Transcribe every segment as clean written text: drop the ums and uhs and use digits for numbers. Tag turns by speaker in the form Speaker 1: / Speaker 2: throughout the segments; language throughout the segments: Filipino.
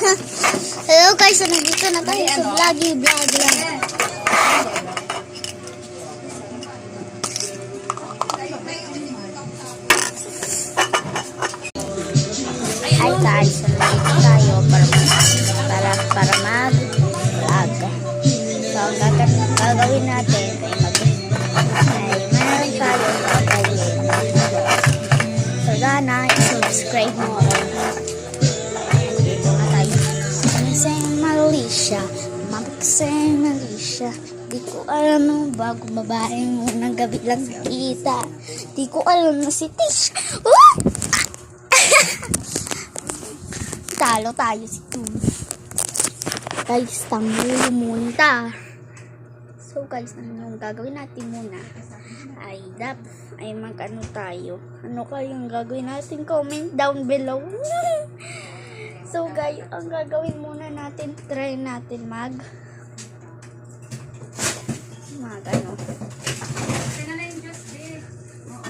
Speaker 1: Hello guys, so nandito na tayo sa vlog lang. Hi guys, so nandito tayo para mag-vlog. So ang gagawin natin ay meron tayong gagawin. So sana i-subscribe mo ako. Malia. Di ko alam nung bago babaeng unang gabi lang kita. Di ko alam na si Tish. Talo tayo si Tumi. Guys, tanglo munta. So guys, yung gagawin natin muna ay mag-ano tayo. Ano kayong gagawin natin? Comment down below. So guys, ang gagawin muna natin, try natin ano.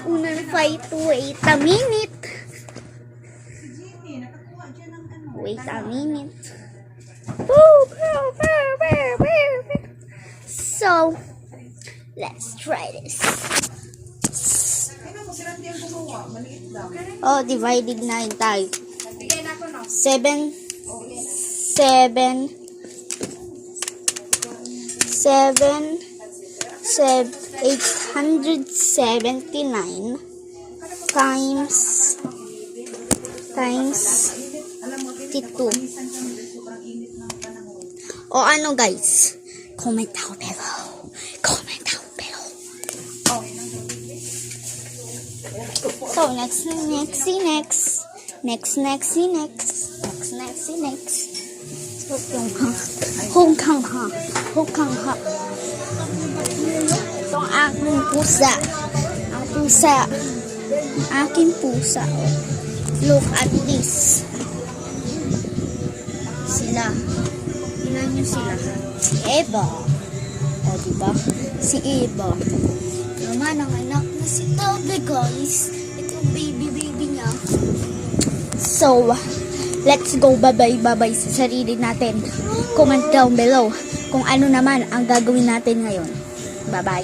Speaker 1: Unang fight, wait a minute. Wait a minute. So, let's try this. Oh, divided na yun tayo. 879 times 52. O ano guys? Comment down below. So next. Hong Kong ha. Itong aking pusa. Aking pusa. Look at this. Sila. Tingnan nyo sila. Si Eva. O, diba? Si Eva. Naman ang anak na si Toby, guys. Itong baby niya. So, let's go. Bye-bye sa sarili natin. Comment down below kung ano naman ang gagawin natin ngayon. Bye-bye.